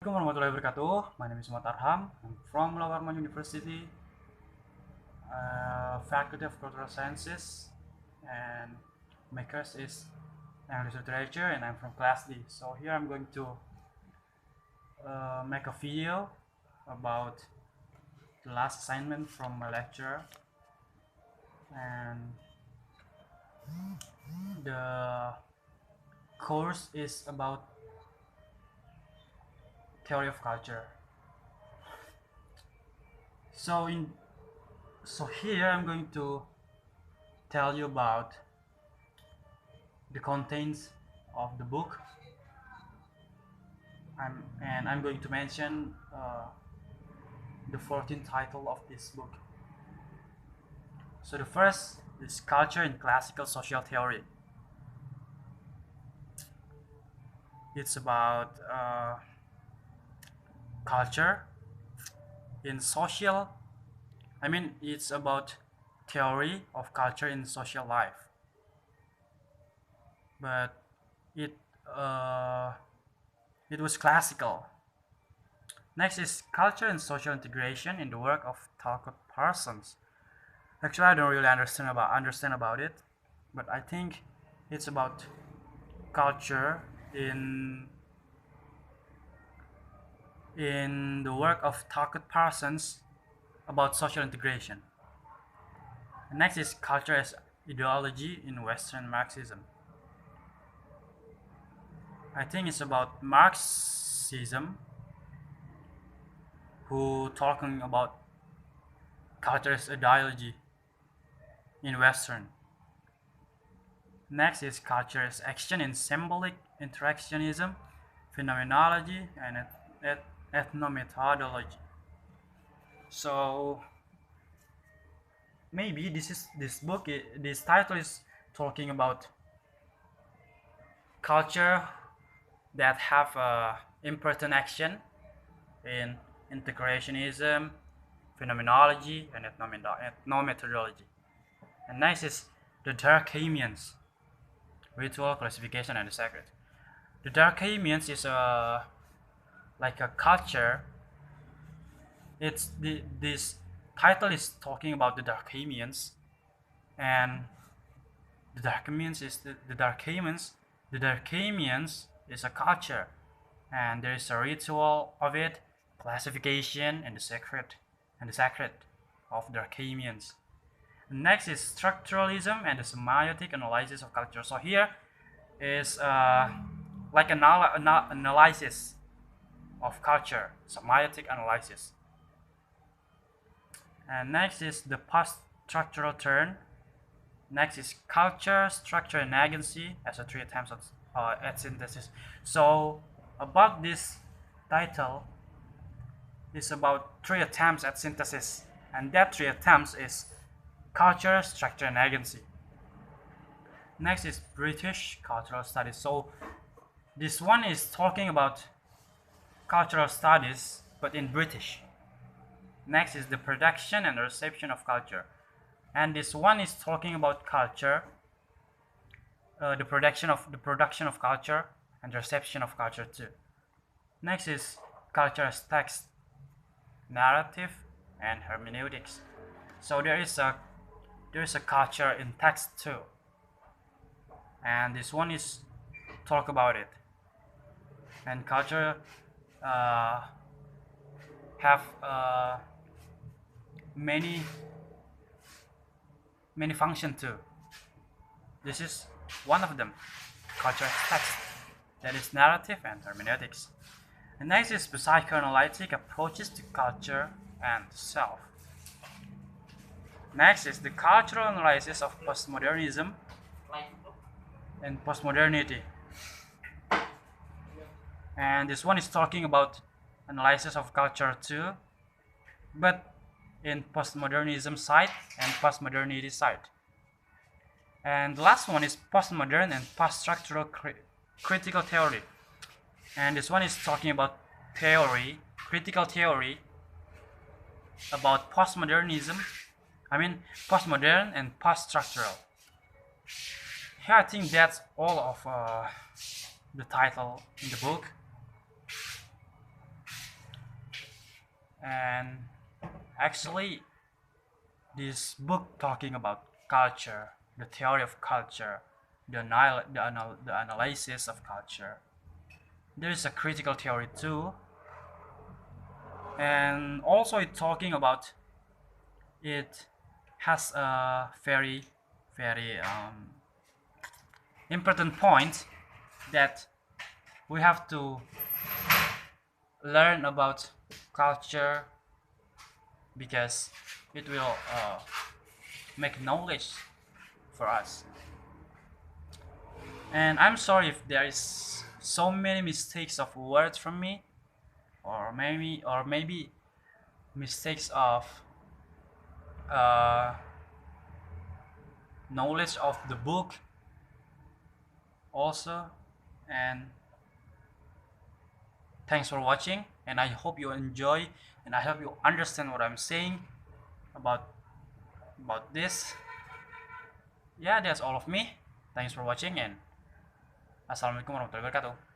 Assalamualaikum warahmatullahi wabarakatuh. My name is Arham. I'm from Arham University, Faculty of Cultural Sciences, and my course is English Literature, and I'm from Class D. So here I'm going to make a video about the last assignment from my lecturer, and the course is about theory of culture. So here I'm going to tell you about the contents of the book. I'm going to mention the 14th title of this book. So the first is Culture in Classical Social Theory. It's about culture in social. It's about theory of culture in social life. But it was classical. Next is Culture and Social Integration in the work of Talcott Parsons. Actually, I don't really understand about it, but I think it's about culture in the work of Talcott Parsons about social integration. Next is Culture as Ideology in Western Marxism. I think it's about Marxism, who talking about culture as ideology in Western. Next is Culture as Action in Symbolic Interactionism, Phenomenology, and Ethnomethodology. So maybe this title is talking about culture that have important action in integrationism, phenomenology, and ethnomethodology. And next is the Durkheimians, ritual, classification, and the sacred. The Durkheimians is like a culture. This title is talking about the Durkheimians, and the Durkheimians is a culture, and there is a ritual of it, classification, and the sacred of Durkheimians. Next is structuralism and the semiotic analysis of culture. So here is like an analysis of culture, semiotic analysis. And next is the post-structural turn. Next is culture, structure, and agency as a 3 attempts at synthesis. So about this title is about 3 attempts at synthesis, and that 3 attempts is culture, structure, and agency. Next is British cultural studies. So this one is talking about cultural studies, but in British. Next is the production and the reception of culture, and this one is talking about culture, the production of culture and the reception of culture too. Next is culture as text, narrative, and hermeneutics. So there is a culture in text too, and this one is talk about it. And culture have many functions too. This is one of them, culture as text, that is narrative and hermeneutics. And next is psychoanalytic approaches to culture and self. Next is the cultural analysis of postmodernism and postmodernity. And this one is talking about analysis of culture too, but in postmodernism side and postmodernity side. And the last one is postmodern and post-structural critical theory. And this one is talking about critical theory about postmodern and post-structural. Here I think that's all of the title in the book. And actually, this book talking about culture, the theory of culture, the analysis of culture. There is a critical theory too, and also it talking about it has a very important point that we have to learn about culture because it will make knowledge for us. And I'm sorry if there is so many mistakes of words from me, or maybe mistakes of uh, knowledge of the book also. And thanks for watching, and I hope you enjoy, and I hope you understand what I'm saying about this. Yeah, that's all of me. Thanks for watching, and assalamualaikum warahmatullahi wabarakatuh.